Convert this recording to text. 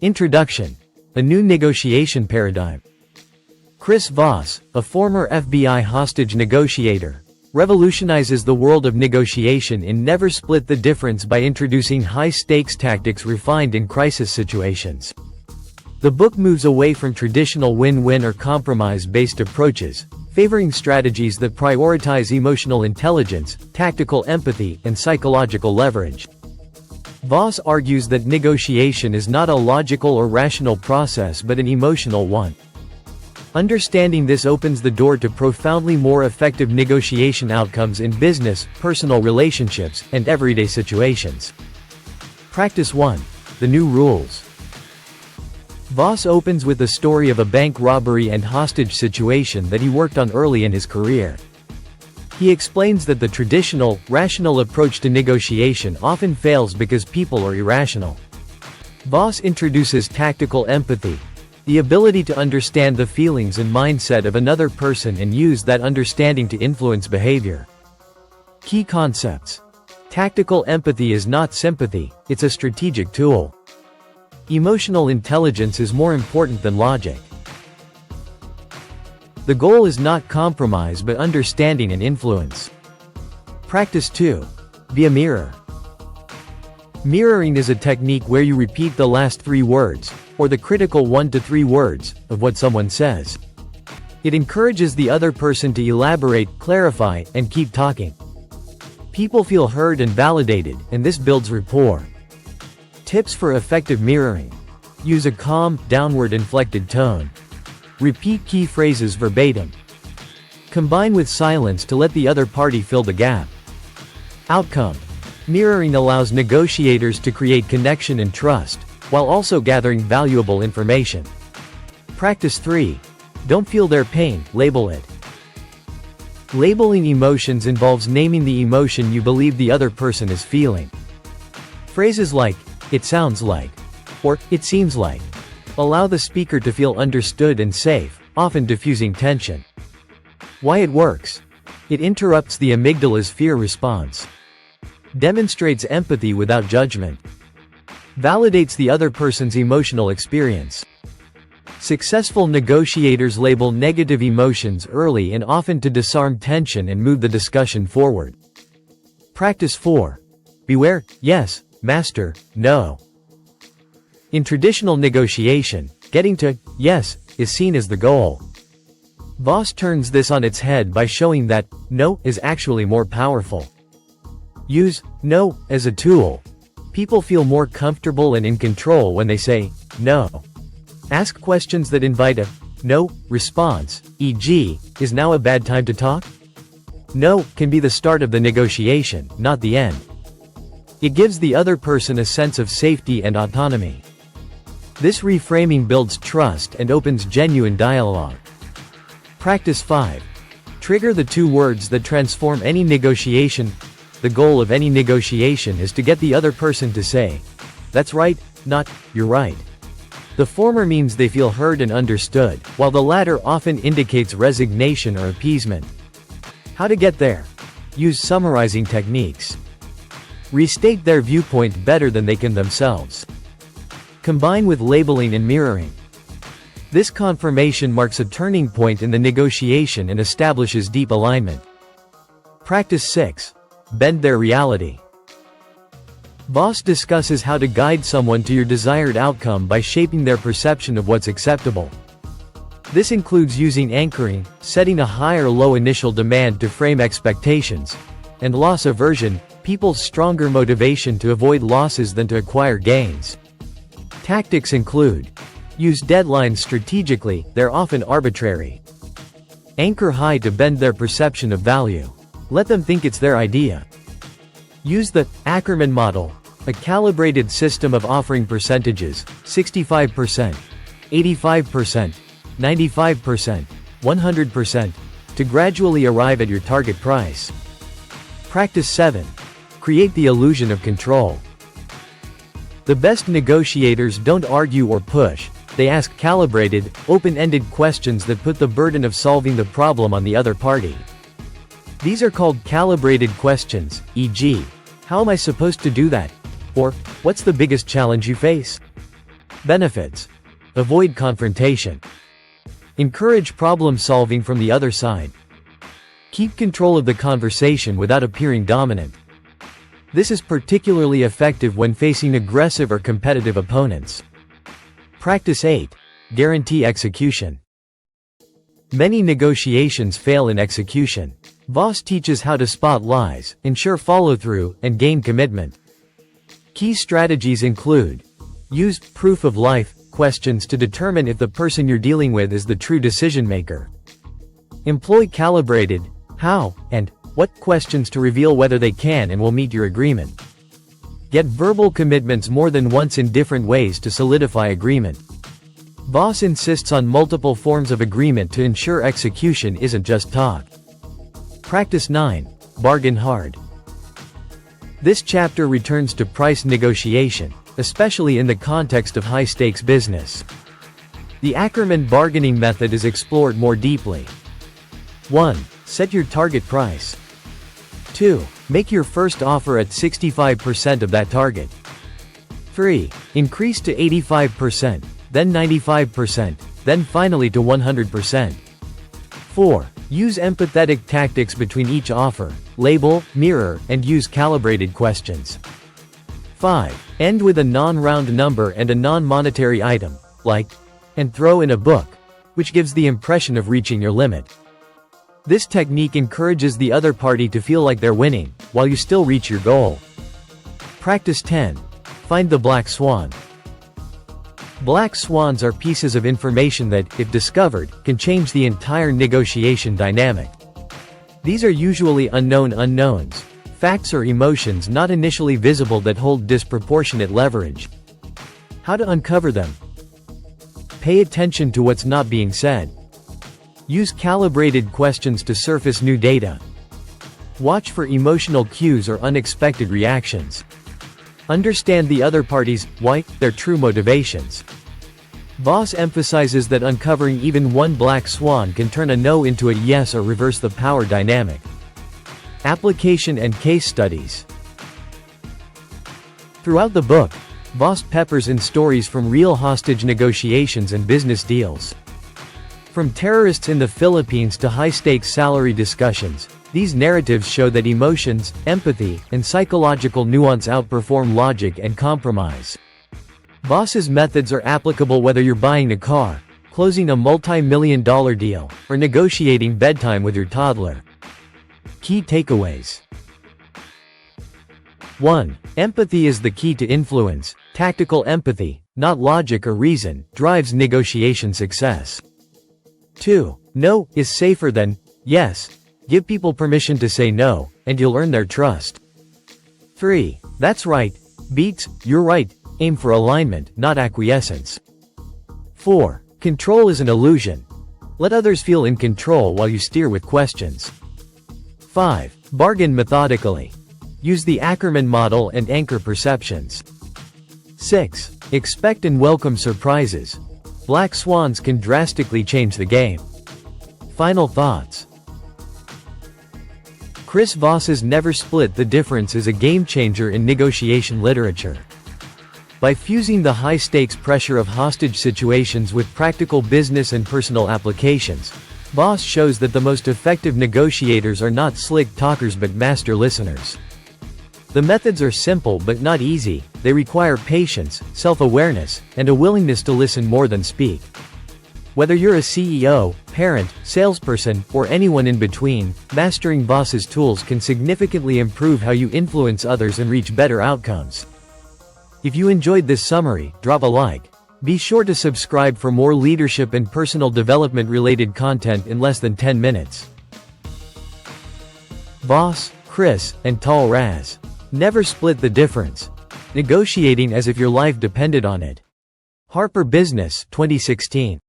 Introduction: A new negotiation paradigm. Chris Voss, a former FBI hostage negotiator, revolutionizes the world of negotiation in Never Split the Difference by introducing high-stakes tactics refined in crisis situations. The book moves away from traditional win-win or compromise-based approaches, favoring strategies that prioritize emotional intelligence, tactical empathy, and psychological leverage. Voss argues that negotiation is not a logical or rational process but an emotional one. Understanding this opens the door to profoundly more effective negotiation outcomes in business, personal relationships, and everyday situations. Practice 1. The New Rules. Voss opens with the story of a bank robbery and hostage situation that he worked on early in his career. He explains that the traditional, rational approach to negotiation often fails because people are irrational. Voss introduces tactical empathy, the ability to understand the feelings and mindset of another person and use that understanding to influence behavior. Key concepts. Tactical empathy is not sympathy, it's a strategic tool. Emotional intelligence is more important than logic. The goal is not compromise but understanding and influence. Practice 2. Be a mirror. Mirroring is a technique where you repeat the last 3 words, or the critical 1 to 3 words, of what someone says. It encourages the other person to elaborate, clarify, and keep talking. People feel heard and validated, and this builds rapport. Tips for effective mirroring. Use a calm, downward inflected tone. Repeat key phrases verbatim. Combine with silence to let the other party fill the gap. Outcome. Mirroring allows negotiators to create connection and trust, while also gathering valuable information. Practice 3. Don't feel their pain, label it. Labeling emotions involves naming the emotion you believe the other person is feeling. Phrases like, "It sounds like," or "It seems like," allow the speaker to feel understood and safe, often diffusing tension. Why it works. It interrupts the amygdala's fear response. Demonstrates empathy without judgment. Validates the other person's emotional experience. Successful negotiators label negative emotions early and often to disarm tension and move the discussion forward. Practice 4. Beware, yes, master, no. In traditional negotiation, getting to yes is seen as the goal. Voss turns this on its head by showing that no is actually more powerful. Use no as a tool. People feel more comfortable and in control when they say no. Ask questions that invite a no response, e.g., is now a bad time to talk? No can be the start of the negotiation, not the end. It gives the other person a sense of safety and autonomy. This reframing builds trust and opens genuine dialogue. Practice 5. Trigger the 2 words that transform any negotiation. The goal of any negotiation is to get the other person to say, "That's right," not, "You're right." The former means they feel heard and understood, while the latter often indicates resignation or appeasement. How to get there? Use summarizing techniques. Restate their viewpoint better than they can themselves. Combine with labeling and mirroring. This confirmation marks a turning point in the negotiation and establishes deep alignment. Practice 6. Bend their reality. Voss discusses how to guide someone to your desired outcome by shaping their perception of what's acceptable. This includes using anchoring, setting a high or low initial demand to frame expectations, and loss aversion, people's stronger motivation to avoid losses than to acquire gains. Tactics include: use deadlines strategically, they're often arbitrary. Anchor high to bend their perception of value. Let them think it's their idea. Use the Ackerman model, a calibrated system of offering percentages, 65%, 85%, 95%, 100%, to gradually arrive at your target price. Practice 7. Create the illusion of control. The best negotiators don't argue or push, they ask calibrated, open-ended questions that put the burden of solving the problem on the other party. These are called calibrated questions, e.g., "How am I supposed to do that?" or "What's the biggest challenge you face?" Benefits: avoid confrontation. Encourage problem solving from the other side. Keep control of the conversation without appearing dominant. This is particularly effective when facing aggressive or competitive opponents. Practice 8. Guarantee execution. Many negotiations fail in execution. Voss teaches how to spot lies, ensure follow-through, and gain commitment. Key strategies include: use proof-of-life questions to determine if the person you're dealing with is the true decision-maker. Employ calibrated how and what questions to reveal whether they can and will meet your agreement. Get verbal commitments more than once in different ways to solidify agreement. Voss insists on multiple forms of agreement to ensure execution isn't just talk. Practice 9. Bargain hard. This chapter returns to price negotiation, especially in the context of high-stakes business. The Ackerman bargaining method is explored more deeply. 1. Set your target price. 2. Make your first offer at 65% of that target. 3. Increase to 85%, then 95%, then finally to 100%. 4. Use empathetic tactics between each offer, label, mirror, and use calibrated questions. 5. End with a non-round number and a non-monetary item, like, and throw in a book, which gives the impression of reaching your limit. This technique encourages the other party to feel like they're winning, while you still reach your goal. Practice 10. Find the black swan. Black swans are pieces of information that, if discovered, can change the entire negotiation dynamic. These are usually unknown unknowns, facts or emotions not initially visible that hold disproportionate leverage. How to uncover them? Pay attention to what's not being said. Use calibrated questions to surface new data. Watch for emotional cues or unexpected reactions. Understand the other party's why, their true motivations. Voss emphasizes that uncovering even one black swan can turn a no into a yes or reverse the power dynamic. Application and case studies. Throughout the book, Voss peppers in stories from real hostage negotiations and business deals. From terrorists in the Philippines to high-stakes salary discussions, these narratives show that emotions, empathy, and psychological nuance outperform logic and compromise. Voss's methods are applicable whether you're buying a car, closing a multi-million-dollar deal, or negotiating bedtime with your toddler. Key takeaways. 1. Empathy is the key to influence. Tactical empathy, not logic or reason, drives negotiation success. 2. No is safer than yes. Give people permission to say no, and you'll earn their trust. 3. That's right beats you're right. Aim for alignment, not acquiescence. 4. Control is an illusion. Let others feel in control while you steer with questions. 5. Bargain methodically. Use the Ackerman model and anchor perceptions. 6. Expect and welcome surprises. Black swans can drastically change the game. Final thoughts. Chris Voss's Never Split the Difference is a game-changer in negotiation literature. By fusing the high-stakes pressure of hostage situations with practical business and personal applications, Voss shows that the most effective negotiators are not slick talkers but master listeners. The methods are simple but not easy. They require patience, self-awareness, and a willingness to listen more than speak. Whether you're a CEO, parent, salesperson, or anyone in between, mastering Voss's tools can significantly improve how you influence others and reach better outcomes. If you enjoyed this summary, drop a like. Be sure to subscribe for more leadership and personal development related content in less than 10 minutes. Voss, Chris, and Tal Raz. Never split the difference. Negotiating as if your life depended on it. Harper Business, 2016.